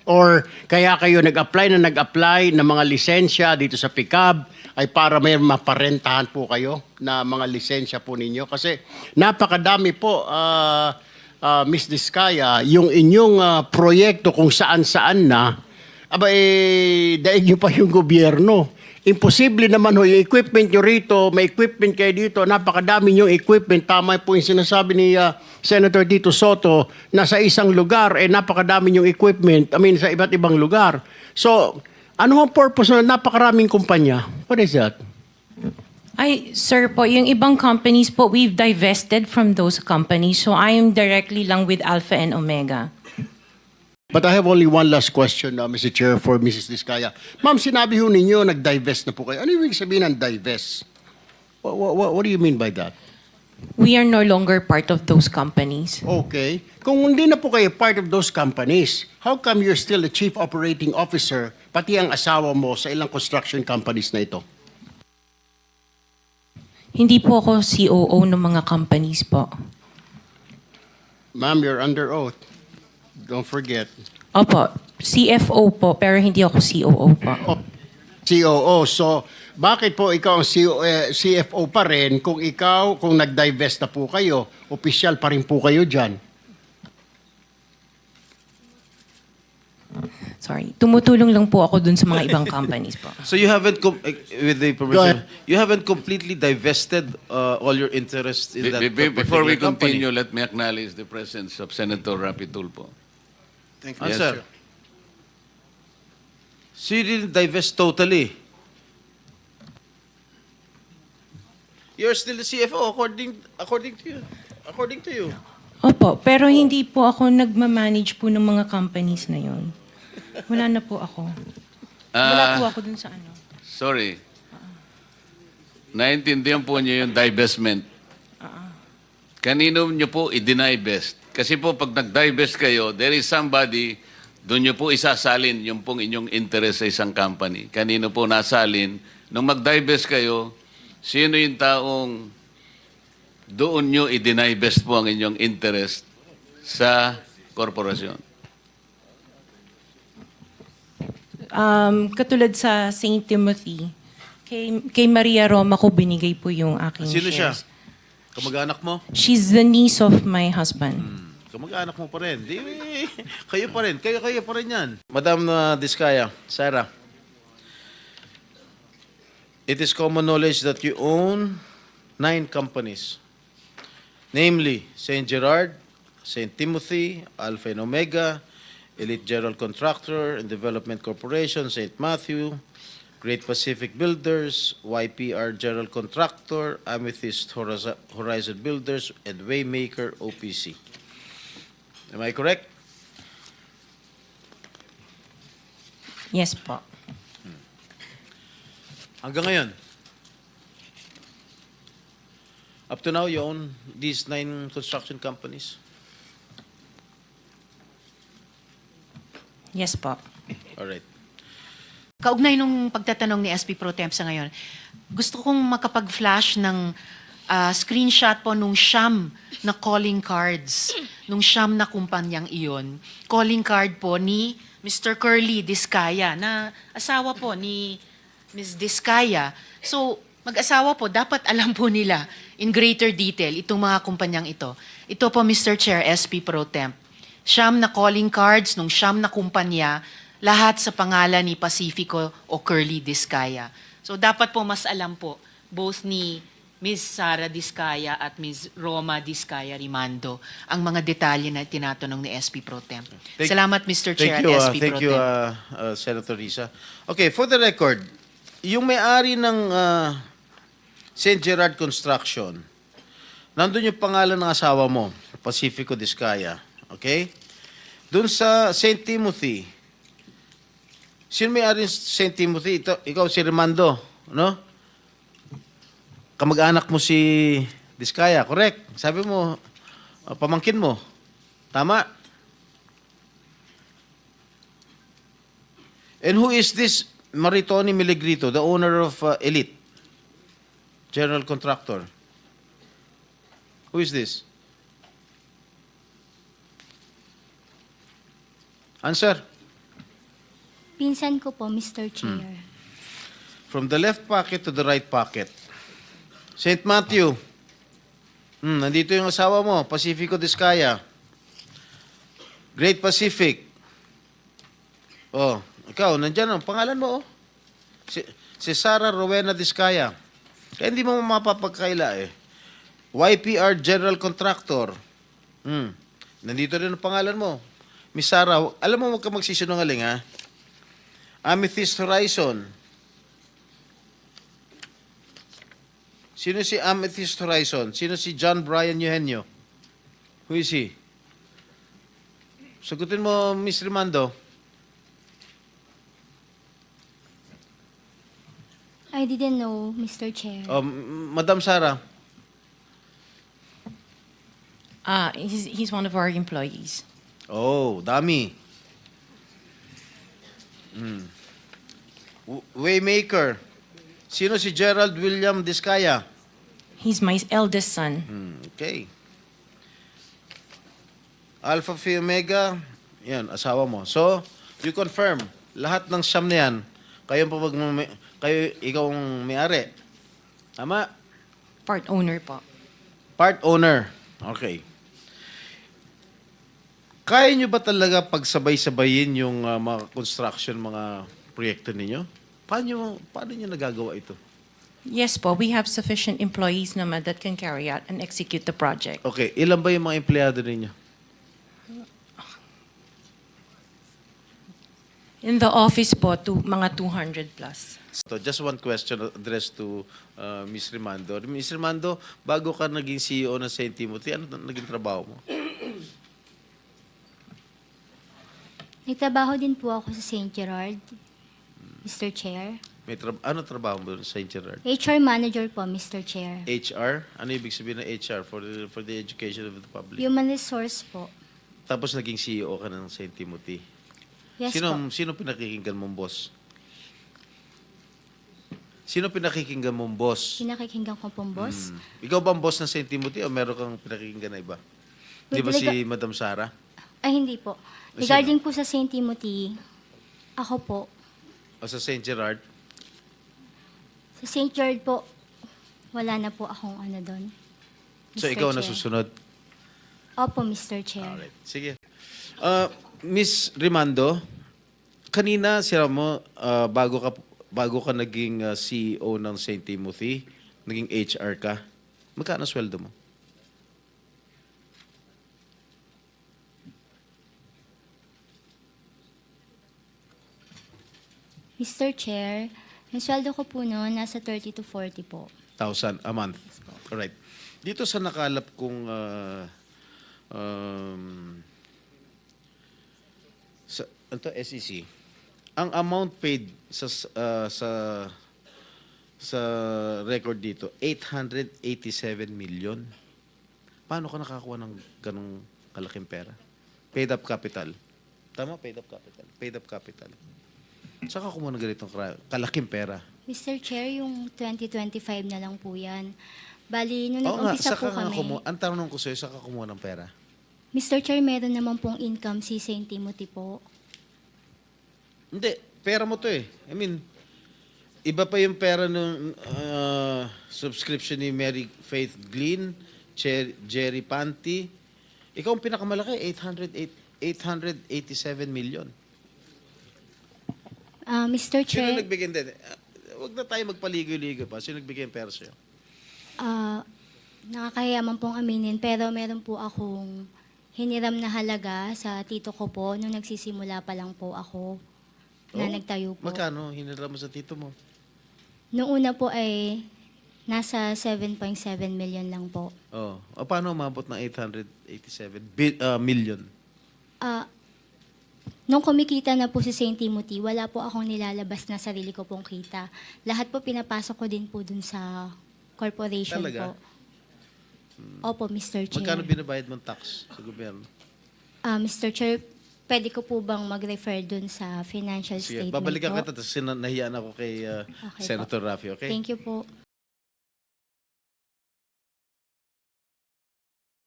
Or kaya kayo nag-apply ng mga lisensya dito sa pickup ay para may maparentahan po kayo na mga lisensya po ninyo? Kasi napakadami po, Miss Diskaya, yung inyong proyekto kung saan-saan na, daig nyo pa yung gobyerno. Imposible naman ho, yung equipment nyo rito, may equipment kayo dito, napakadami yung equipment. Tama po yung sinasabi ni Senator Tito Soto na sa isang lugar, napakadami yung equipment, sa iba't ibang lugar. So, ano ang purpose na napakaraming kumpanya? What is that? Ay, sir po, yung ibang companies po, we've divested from those companies. So I am directly lang with Alpha and Omega. But I have only one last question, Mr. Chair, for Mrs. Diskaya. Ma'am, sinabi ho ninyo, nag-divest na po kayo. Ano yung sabihin ng divest? What do you mean by that? We are no longer part of those companies. Okay. Kung hindi na po kayo part of those companies, how come you're still the chief operating officer, pati ang asawa mo sa ilang construction companies na ito? Hindi po ako COO ng mga companies po. Ma'am, you're under oath. Don't forget. Opo, CFO po, pero hindi ako COO po. COO. So, bakit po ikaw ang CFO pa rin kung nag-divest na po kayo, opisyal pa rin po kayo dyan? Sorry, tumutulong lang po ako dun sa mga ibang companies po. So you haven't, with the Go permission, ahead. you haven't completely divested all your interests in that Before we particular company. continue, let me acknowledge the presence of Senator Rapi Tulfo. Thank Yes, Answer. sir. So you didn't divest totally. You're still the CFO according to you. According to you. Opo, pero hindi po ako nagmamanage po ng mga companies na yun. Wala na po ako. Wala po ako dun sa ano. Sorry. Naintindihan po niyo yung divestment. Kanino niyo po i-divest? Kasi po pag nag-divest kayo, there is somebody, doon niyo po isasalin yung pong inyong interest sa isang company. Kanino po nasalin? Nung mag-divest kayo, sino yung taong doon nyo i-divest po ang inyong interest sa korporasyon? Katulad sa St. Timothy, kay Maria Roma ko binigay po yung aking Sino siya? shares. Kamag-anak mo? She's the niece of my husband. Kamag-anak mo pa rin. Di, kayo pa rin. Kayo pa rin yan. Madam Diskaya, Sarah, it is common knowledge that you own 9 companies. Namely, St. Gerard, St. Timothy, Alpha and Omega, Elite General Contractor and Development Corporation, St. Matthew, Great Pacific Builders, YPR General Contractor, Amethyst Horizon Builders, and Waymaker OPC. Am I correct? Yes po. Hanggang ngayon, up to now, you own these 9 construction companies? Yes po. All right. Kaugnay nung pagtatanong ni SP Pro Temp sa ngayon, gusto kong makapag-flash ng screenshot po nung siyam na calling cards, nung siyam na kumpanyang iyon. Calling card po ni Mr. Curly Diskaya, na asawa po ni Ms. Diskaya. So, mag-asawa po, dapat alam po nila in greater detail itong mga kumpanyang ito. Ito po, Mr. Chair, SP Pro Temp. Siyam na calling cards nung siyam na kumpanya, lahat sa pangalan ni Pacifico o Curly Diskaya. So dapat po mas alam po, both ni Ms. Sara Diskaya at Ms. Roma Diskaya Rimando, ang mga detalye na tinatanong ni SP Pro Temp. Salamat, Mr. Chair, Thank you, at SP Pro thank you, Temp. Senator Risa. Okay, for the record, yung may-ari ng St. Gerard Construction, nandun yung pangalan ng asawa mo, Pacifico Diskaya. Okay? Doon sa St. Timothy, sino may-ari ng St. Timothy? Ikaw si Rimando, no? Kamag-anak mo si Diskaya, correct? Sabi mo, pamangkin mo. Tama? And who is this Maritoni Miligrito, the owner of Elite General Contractor? Who is this? Answer. Pinsan ko po, Mr. Chair. From the left pocket to the right pocket. St. Matthew. Nandito yung asawa mo, Pacifico Discaya. Great Pacific. Oh, ikaw, nandyan ang pangalan mo, oh. Si Sarah Rowena Discaya. Kaya hindi mo mapapagkaila, eh. YPR General Contractor. Nandito rin ang pangalan mo. Miss Sarah, alam mo, huwag ka magsisinungaling, ha? Amethyst Horizon. Sino si Amethyst Horizon? Sino si John Brian Eugenio? Who is he? Sagutin mo, Miss Rimando. I didn't know, Mr. Chair. Oh, Madam Sara. He's one of our employees. Oh, dami. Waymaker. Sino si Gerald William Discaya? He's my eldest son. Okay. Alpha Phi Omega, yan, asawa mo. So, you confirm, lahat ng siyam na yan, ikaw ang may-ari. Tama? Part owner po. Part owner. Okay. Kaya nyo ba talaga pagsabay-sabayin yung mga construction, mga proyekto ninyo? Paano nyo nagagawa ito? Yes po, we have sufficient employees naman that can carry out and execute the project. Okay, ilan ba yung mga empleyado ninyo? In the office po, mga 200 plus. So, just one question addressed to Ms. Rimando. Ms. Rimando, bago ka naging CEO ng St. Timothy, ano naging trabaho mo? Nagtrabaho din po ako sa St. Gerard, Mr. Chair. Ano trabaho mo sa St. Gerard? HR Manager po, Mr. Chair. HR? Ano ibig sabihin ng HR for the education of the public? Human Resource po. Tapos naging CEO ka ng St. Timothy. Yes po. Sino pinakikinggan mong boss? Sino pinakikinggan mong boss? Pinakikinggan ko pong boss. Ikaw ba ang boss ng St. Timothy o meron kang pinakikinggan na iba? Di ba si Madam Sara? Ay, hindi po. Regarding po sa St. Timothy, ako po. O sa St. Gerard? Sa St. Gerard po, wala na po akong ano doon. So Mr. ikaw Chair. nasusunod? Opo, Mr. Chair. Alright. Sige. Miss Rimando, kanina sila mo, bago ka naging CEO ng St. Timothy, naging HR ka, magkano sweldo mo? Mr. Chair, yung sweldo ko po noon, nasa 30 to 40 po. 1,000 a month. Alright. Dito sa nakalap kong SEC, ang amount paid sa record dito, 887 million. Paano ka nakakuha ng ganong kalaking pera? Paid up capital. Tama, paid up capital. Paid up capital. Saan ka kumuha ng ganitong kalaking pera? Mr. Chair, yung 2025 na lang po yan. Bali, nung Oo nga, nag-umpisa po saan ka nga kami, ang tanong ko sa'yo, saan ka kumuha ng pera? Mr. Chair, meron naman pong income si St. Timothy po. Hindi, pera mo to eh. I mean, iba pa yung pera ng subscription ni Mary Faith Glynn, Jerry Panty. Ikaw ang pinakamalaki, 887 million. Mr. Sino Chair, nagbigay? Hindi, huwag na tayo magpaligoy-ligoy pa. Sino nagbigay ng pera sa'yo? nakakahiya man pong aminin, pero meron po akong hiniram na halaga sa tito ko po nung nagsisimula pa lang po ako na nagtayo po. Magkano hiniram mo sa tito mo? Noong una po ay nasa 7.7 million lang po. Oh. O paano umabot ng 887 million? Nung kumikita na po si St. Timothy, wala po akong nilalabas na sarili ko pong kita. Lahat po pinapasok ko din po dun sa corporation Talaga? po. Opo, Mr. Chair. Magkano binabayad mong tax sa gobyerno? Mr. Chair, pwede ko po bang mag-refer dun sa financial Sige, statement babalikan po? kita. Tapos nahiyaan ako kay Okay Senator Raffy, okay? Thank you po.